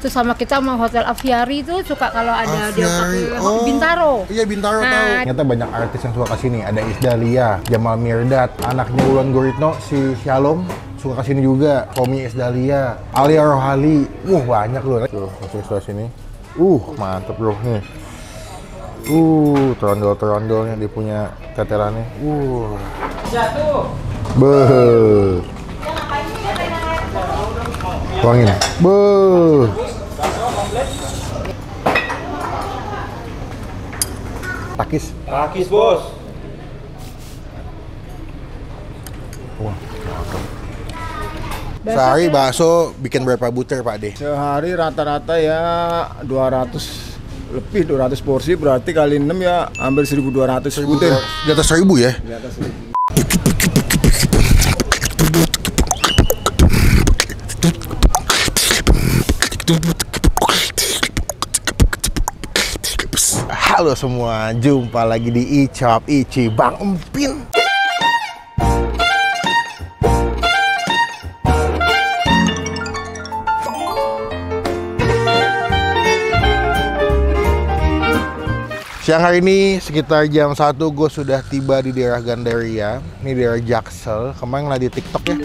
Terus sama kita sama Hotel Aviary itu suka kalau ada dia pakai Bintaro. Iya, Bintaro tahu. Ternyata banyak artis yang suka kesini. Ada Isdalia, Jamal Mirdad, anaknya Wulan Guritno, si Shalom suka kesini juga. Tommy Isdalia, Alia Rohali. Banyak loh. Tuh, masuk sebelah sini. Mantep bro nih. Terondol-terondolnya dia punya tetelannya. Jatuh. Beuh. Tuangin. Takis bos. Sehari bakso bikin berapa butir Pak De? Sehari rata-rata ya 200 lebih, 200 porsi, berarti kali 6 ya hampir 1.200 butir. Di atas 1.000 ya? Di atas 1.000. Halo semua, jumpa lagi di Icap Ici Bang Empin. Siang hari ini sekitar jam 1 gue sudah tiba di daerah Gandaria. Ini daerah Jaksel. Kemarin lagi di TikTok ya.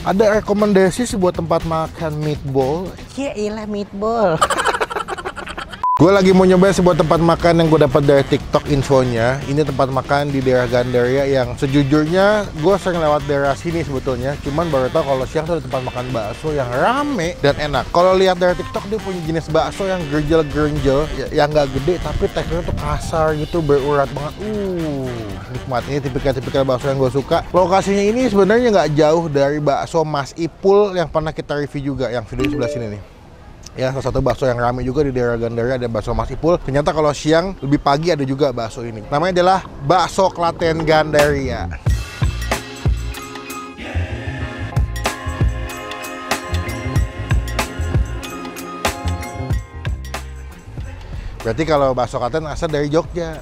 Ada rekomendasi sebuah tempat makan meatball. Ya ilah meatball. Gue lagi mau nyobain sebuah tempat makan yang gue dapat dari TikTok infonya. Ini tempat makan di daerah Gandaria yang sejujurnya gue sering lewat daerah sini sebetulnya. Cuman baru tahu kalau siang tuh ada tempat makan bakso yang rame dan enak. Kalau lihat dari TikTok dia punya jenis bakso yang gerjel-gerjel, yang nggak gede tapi teksturnya tuh kasar gitu, berurat banget. Nikmat. Ini tipikal bakso yang gue suka. Lokasinya ini sebenarnya nggak jauh dari bakso Mas Ipul yang pernah kita review juga, yang video di sebelah sini nih. Ya, salah satu bakso yang ramai juga di daerah Gandaria ada bakso Mas Ipul. Ternyata kalau siang lebih pagi ada juga bakso ini. Namanya adalah Bakso Klaten Gandaria. Berarti kalau bakso Klaten asal dari Jogja.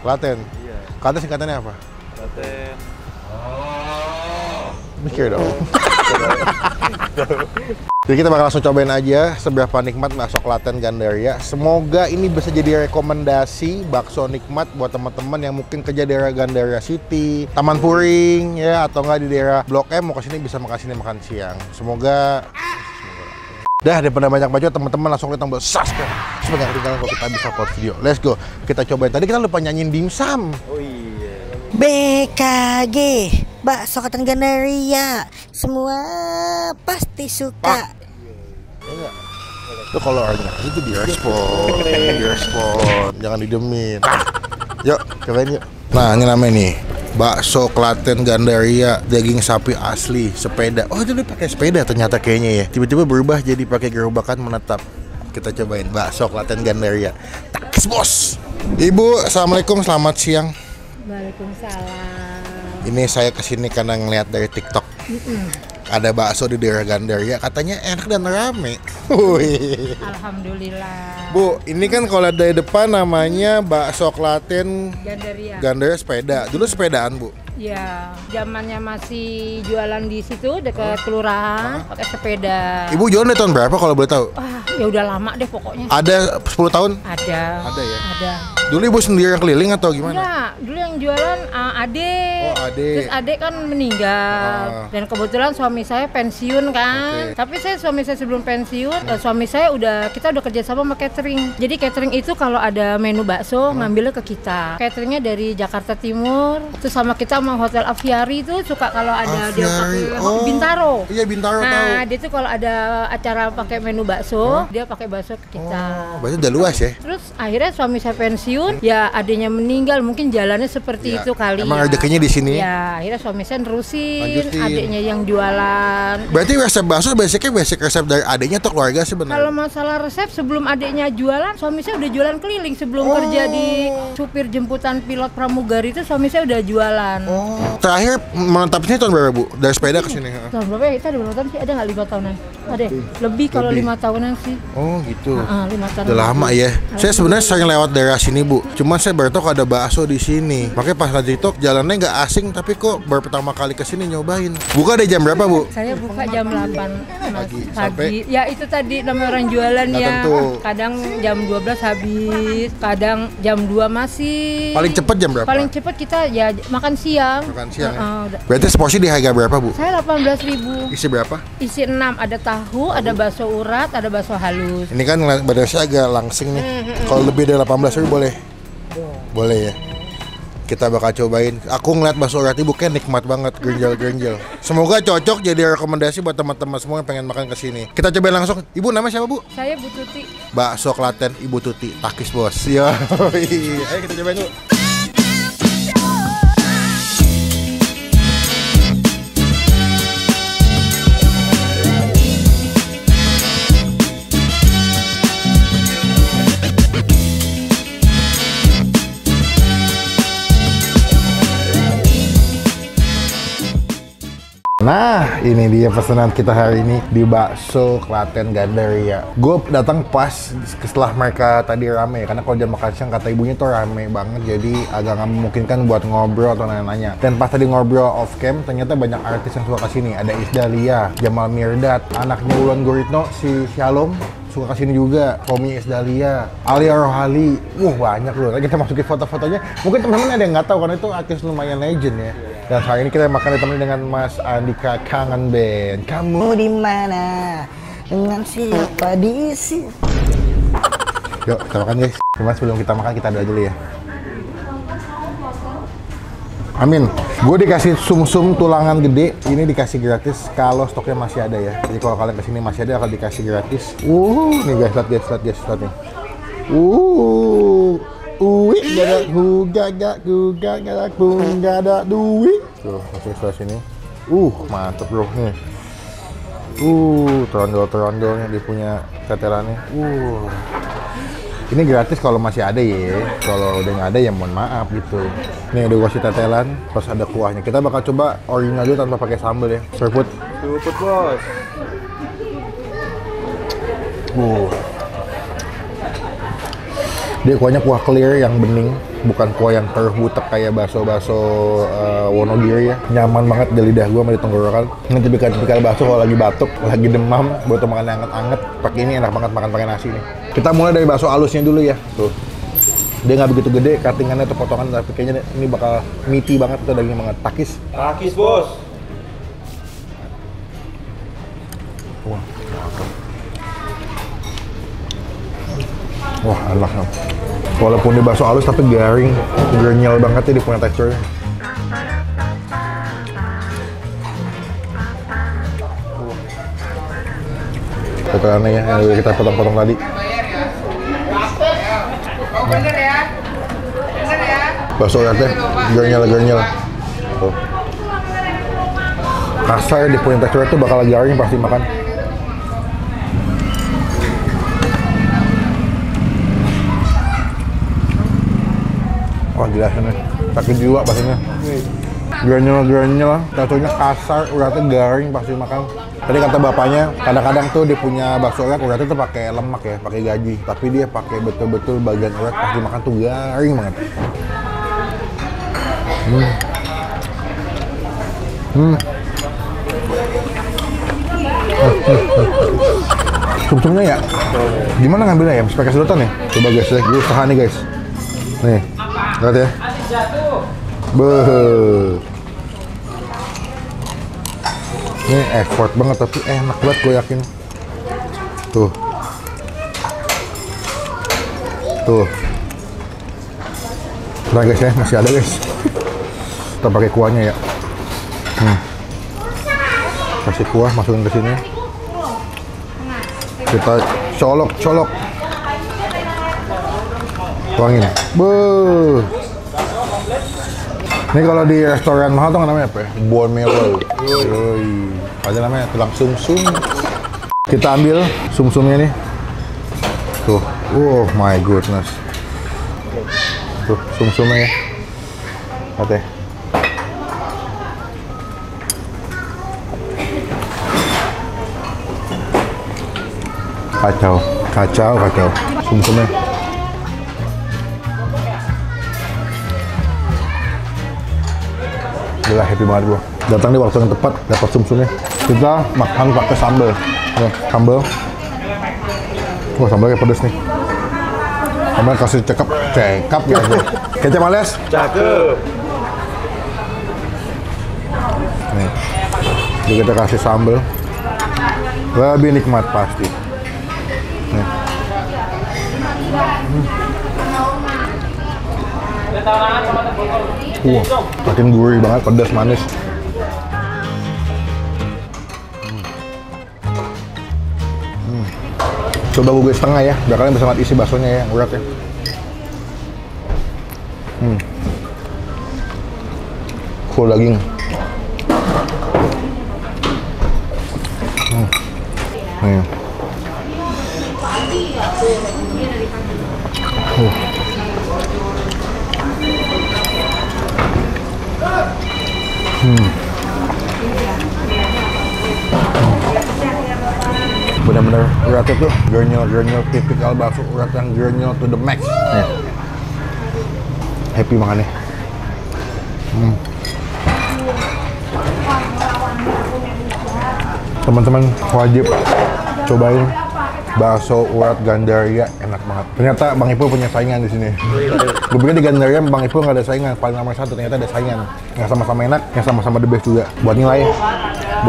Klaten. Iya. Klaten singkatannya apa? Klaten. Mikir dong. Jadi kita bakal langsung cobain aja seberapa nikmat bakso Klaten Gandaria. Semoga ini bisa jadi rekomendasi bakso nikmat buat teman-teman yang mungkin kerja daerah Gandaria City, Taman Puring ya, atau enggak di daerah Blok M mau kesini bisa makan siang. Semoga daripada banyak bacot, teman-teman langsung klik tombol subscribe sebagai ketinggalan kalau kita bisa upload video. Let's go. Kita cobain. Tadi kita lupa nyanyiin dimsum. Oh iya. BKG Bakso Klaten Gandaria, semua pasti suka. Itu kalau orangnya itu direspon, jangan didemin. Yuk, cobain yuk. Nah, ini namanya nih bakso Klaten Gandaria, daging sapi asli, sepeda. Oh, itu dia pakai sepeda ternyata kayaknya ya. Tiba-tiba berubah jadi pakai gerobakan menetap. Kita cobain bakso Klaten Gandaria. Takis bos. Ibu, assalamualaikum, selamat siang. Waalaikumsalam. Ini saya kesini karena ngeliat dari TikTok. Ada bakso di daerah Gandaria, katanya enak dan rame. Alhamdulillah. Bu, ini kan kalau dari depan namanya bakso Klaten Gandaria sepeda. Dulu sepedaan, Bu? Ya, zamannya masih jualan di situ dekat kelurahan, pakai sepeda. Ibu jualan dari tahun berapa kalau boleh tahu? Ya udah lama deh pokoknya. Ada 10 tahun? Ada. Ada ya? Ada. Dulu ibu sendiri yang keliling atau gimana? Enggak, dulu yang jualan adek. Oh, adek. Terus adek kan meninggal. Dan kebetulan suami saya pensiun kan. Tapi suami saya sebelum pensiun, suami saya kita udah kerja sama catering. Jadi catering itu kalau ada menu bakso ngambilnya ke kita. Cateringnya dari Jakarta Timur. Terus sama kita sama Hotel Aviary itu suka kalau ada dia pakai Bintaro. Iya, Bintaro tahu. Nah, dia tuh kalau ada acara pakai menu bakso, dia pakai bakso ke kita. Berarti udah luas ya? Terus akhirnya suami saya pensiun, ya adiknya meninggal, mungkin jalannya seperti itu kali. Emang ya. rezekinya di sini? Ya, akhirnya suami saya nerusin, lanjutin. adiknya yang jualan. Berarti resep bakso basic resep dari adiknya atau keluarga sebenarnya? Kalau masalah resep, sebelum adiknya jualan, suami saya udah jualan keliling. Sebelum kerja di supir jemputan pilot pramugari itu, suami saya udah jualan. Terakhir menetap sini tahun berapa, Bu? Dari sepeda ke sini? Tahun berapa ya? Kita udah berapa tahun sih? Ada nggak 5 tahunan? Ada lebih kalau 5 tahunan sih. Oh gitu. 5 tahun. Udah lama ya. Saya sebenarnya sering lewat daerah sini Bu. Cuman saya baru tahu ada bakso di sini. Makanya pas lagi TikTok jalannya nggak asing, tapi kok baru pertama kali kesini nyobain. Buka dari jam berapa Bu? Saya buka jam 8 Pagi. Sampai? Ya itu tadi namanya orang jualan Nggak ya. tentu. Kadang jam 12 habis, kadang jam 2 masih. Paling cepet jam berapa? Paling cepet kita ya makan siang. Makan siang ya? Udah. Berarti seporsi di harga berapa Bu? Saya 18.000. Isi berapa? Isi 6, ada tahu, ada bakso urat, ada bakso halus. Ini kan badan saya agak langsing nih. Kalau lebih dari 18.000 boleh? Boleh ya. Kita bakal cobain. Aku ngeliat bakso urat ibu kayak nikmat banget, grenjel-grenjel. Semoga cocok jadi rekomendasi buat teman-teman semua yang pengen makan kesini. Kita cobain langsung. Ibu namanya siapa Bu? Saya Bu Tuti. Bakso Klaten Ibu Tuti, takis bos. Yo, ayo kita cobain dulu. Nah, ini dia pesanan kita hari ini di Bakso Klaten Gandaria. Gue datang pas setelah mereka tadi rame, karena kalau jam makan siang kata ibunya tuh rame banget, jadi agak nggak memungkinkan buat ngobrol atau nanya-nanya. Dan pas tadi ngobrol off cam, ternyata banyak artis yang suka kesini. Ada Isdalia, Jamal Mirdad, anaknya Wulan Guritno, si Shalom suka kesini juga, Romi Isdalia, Alia Rohali, banyak loh. Kita masukin foto-fotonya. Mungkin teman-teman ada yang nggak tahu karena itu artis lumayan legend ya. Dan hari ini kita makan ditemani dengan Mas Andika Kangen Band. Kamu di mana? Dengan siapa di sini? Yuk kita makan guys. Cuma sebelum kita makan kita doa dulu ya. Amin. Gue dikasih sumsum tulangan gede, ini dikasih gratis kalau stoknya masih ada ya. Jadi kalau kalian kesini masih ada, akan dikasih gratis. Nih guys, lihat nih. Gak ada duit. Tuh, masuk sebelah sini. Mantep bro nih. Terondol-terondolnya dia punya tetelannya. Ini gratis kalau masih ada ya. Kalau udah nggak ada ya mohon maaf gitu. Nih udah kasih tetelan, terus ada kuahnya. Kita bakal coba original dulu tanpa pakai sambal ya. Seruput. Seruput bos. Dia kuahnya kuah clear yang bening, bukan kuah yang terbutek kayak bakso-bakso Wonogiri ya. Nyaman banget di lidah gua sama di tenggorokan. Ini tipikal bakso kalau lagi batuk, lagi demam, buat makan yang anget-anget. Pakai ini enak banget makan pakai nasi nih. Kita mulai dari bakso halusnya dulu ya. Tuh. Dia nggak begitu gede, cuttingannya tuh potongan, tapi kayaknya ini bakal meaty banget, tuh dagingnya banget. Takis. Takis bos. Wah, enak. Walaupun di bakso halus tapi garing, grenyel banget ya, dia punya teksturnya. Tetelannya ya, yang udah kita potong-potong tadi. Bakso uratnya grenyel. Tuh. Kasar, dia punya teksturnya tuh bakal garing pasti makan. Wah gila nih, sakit jiwa pastinya. Grenyel, baksonya kasar, uratnya garing pasti makan. Tadi kata bapaknya, kadang-kadang tuh dia punya bakso uratnya tuh pakai lemak ya, pakai gaji. Tapi dia pakai betul-betul bagian urat pas dimakan tuh garing banget. Sumsumnya ya, gimana ngambilnya ya? Mesti pakai sedotan ya? Coba guys, gue usaha nih guys. Nih, lihat ya. Ini effort banget tapi enak banget gue yakin. Tuh. Nah guys ya, masih ada guys. Kita pakai kuahnya ya. Kasih kuah, masukin ke sini. Kita colok. Tuangin. Ini kalau di restoran mahal tuh namanya apa ya? Bone marrow. Ada namanya tulang sumsum. Kita ambil sumsumnya nih. Tuh. Oh my goodness. Tuh sumsumnya ya. Lihat ya. Kacau. Sum-sumnya. Gila, happy banget gua. Datang di waktu yang tepat, dapat sum-sumnya. Kita makan pakai sambal. Sambal. Wah, sambalnya pedes nih. Sambal kasih cekap ya. Kecap alias? Cakep. Nih. Jadi kita kasih sambal. Lebih nikmat pasti. Nih. Makin gurih banget, pedas manis. Coba gue setengah ya, biar kalian bisa lihat isi baksonya ya, urat ya. Full daging. Nih. Benar-benar uratnya tuh gernyol tipikal bakso urat yang gernyol to the max. Nih. Happy makannya. Teman-teman wajib cobain bakso urat Gandaria, enak banget. Ternyata Bang Ipul punya saingan di sini. Gue pikir di Gandaria Bang Ipul nggak ada saingan, paling nomor satu, ternyata ada saingan. Yang sama-sama enak, yang sama-sama the best juga. Buat nilai,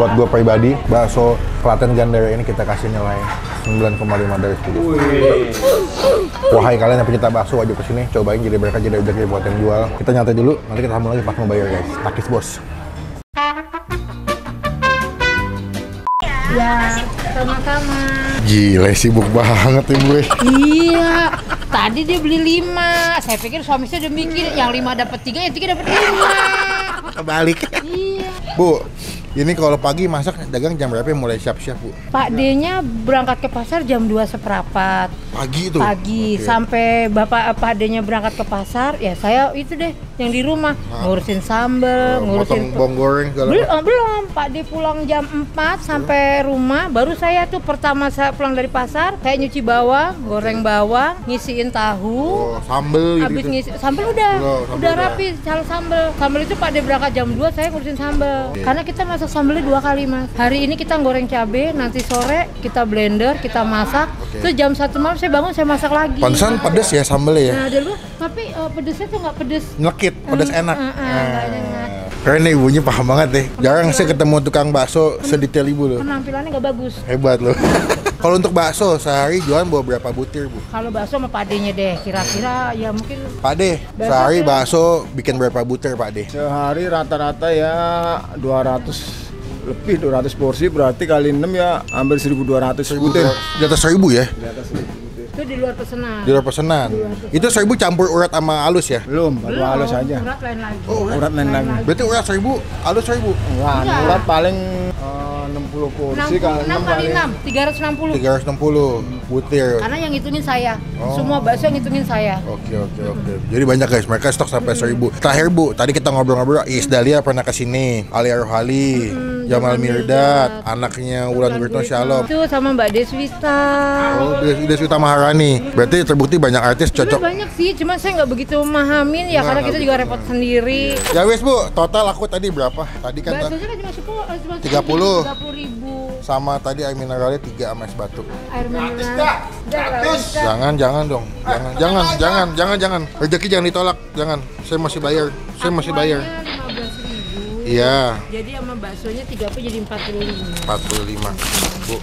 buat gue pribadi, bakso Klaten Gandaria ini kita kasih nilai 9,5 dari 10. Wahai kalian yang pencinta bakso wajib kesini, cobain jadi mereka jadi rezeki buat yang jual. Kita nyantai dulu, nanti kita sambung lagi pas mau bayar guys. Takis bos. Ya, sama-sama. Gila, sibuk banget ya gue. Iya, tadi dia beli 5. Saya pikir suami saya udah mikir yang 5 dapat 3, yang 3 dapat 5. Kebalik. Iya. Bu, ini kalau pagi masak dagang jam berapa mulai siap-siap, Bu? Pak D-nya berangkat ke pasar jam 2:15. Pagi tuh? Pagi, Oke. sampai Pak D-nya berangkat ke pasar, ya saya itu deh yang di rumah. Ngurusin sambel, ngurusin... Motong bawang goreng segala macam. Belum, Pak D pulang jam 4 sampai rumah. Baru saya tuh pertama saya pulang dari pasar, saya nyuci bawang, goreng bawang, ngisiin tahu. Oh, sambel gitu. Habis ngisi sambel udah Sambel rapi, cara sambel. Sambel itu Pak D berangkat jam 2, saya ngurusin sambel. Karena kita masak sambelnya 2 kali, Mas. Hari ini kita goreng cabai, nanti sore kita blender, kita masak. Terus jam 1 malam saya bangun, saya masak lagi. Pantesan pedes ya sambelnya ya? Nah, dulu tapi pedesnya tuh nggak pedes. Nyelekit, pedes enak. Nggak enak. Keren nih ibunya, paham banget deh. Jarang saya ketemu tukang bakso sedetail ibu loh. Penampilannya nggak bagus. Hebat loh. Kalau untuk bakso sehari jualan bawa berapa butir, Bu? Kalau bakso sama Pak D-nya deh, kira-kira ya mungkin Pak D, sehari bakso bikin berapa butir, Pak D? Sehari rata-rata ya 200 lebih, 200 porsi, berarti kali 6 ya hampir 1.200 butir. Di atas 1.000 ya? Di atas 1.000 butir. itu di luar pesanan. Di luar pesanan. Itu 1.000 campur urat sama halus ya? Belum, baru halus aja. Urat lain lagi. Urat lain lagi. Berarti urat 1.000, halus 1.000? Wah, urat paling 60 porsi kali 6 kali kali 6, 360. 360 butir. Karena yang ngitungin saya. Semua bakso yang ngitungin saya. Oke. Jadi banyak guys, mereka stok sampai 1.000. Terakhir Bu, tadi kita ngobrol-ngobrol, Iis Dahlia pernah kesini, Alia Rohali, Jamal Mirdad, anaknya Wulan Guritno Shalom. Itu sama Mbak Deswita. Oh, Deswita Maharani. Berarti terbukti banyak artis cocok. Banyak sih, cuma saya nggak begitu memahamin ya, karena kita juga repot sendiri. Ya wes Bu, total aku tadi berapa? Tadi kan Baksonya kan cuma 10, 30. 30.000. sama tadi air mineralnya 3 sama es batu. Air mineral. Jangan dong. Jangan. Rezeki jangan ditolak, jangan. Saya masih bayar. Aquanya 15.000. Iya. Jadi sama baksonya 30 jadi 45. 45. Bu.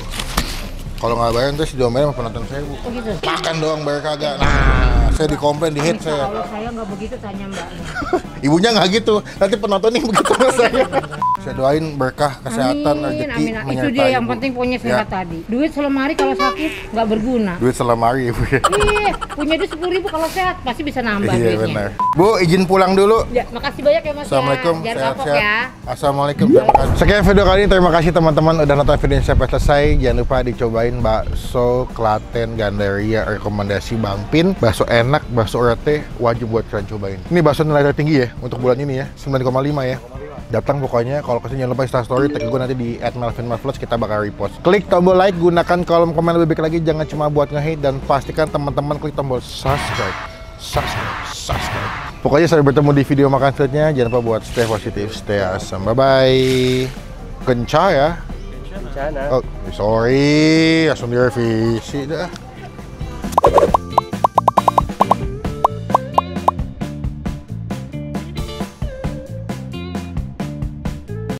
Kalau nggak bayar nanti diomelin sama penonton saya, Bu. Oh gitu. Makan doang bayar kagak. Nah, saya dikomplain, di hate saya. Kalau saya nggak begitu tanya Mbak. Ibunya nggak gitu. Nanti penontonnya begitu sama saya. Saya doain berkah, kesehatan, rezeki Amin. Itu menyertai dia yang Ibu. penting punya Ya. singkat tadi. Duit selemari kalau sakit nggak berguna. Duit selemari, Ibu. Iya, punya duit 10.000 kalau sehat pasti bisa nambah Iya duitnya. benar. Bu, izin pulang dulu. Ya, makasih banyak ya Mas. Assalamualaikum, ya. Jangan kapok ya. Assalamualaikum, terima kasih. Sekian video kali ini, terima kasih teman-teman udah nonton videonya sampai selesai. Jangan lupa dicobain bakso Klaten Gandaria, rekomendasi Bang Pin. Bakso enak, bakso uratnya wajib buat kalian cobain. Ini bakso nilai tertinggi ya untuk bulan ini ya, 9,5 ya. Datang pokoknya, kalau kesini jangan lupa Instastory, tag gue nanti di @melvinmarvelous, kita bakal repost. Klik tombol like, gunakan kolom komen lebih baik lagi, jangan cuma buat nge-hate, dan pastikan teman-teman klik tombol subscribe. Pokoknya sampai bertemu di video makan selanjutnya, jangan lupa buat stay positif, stay awesome, bye-bye. Kencah ya? Kencana. Oh, sorry, langsung direvisi dah.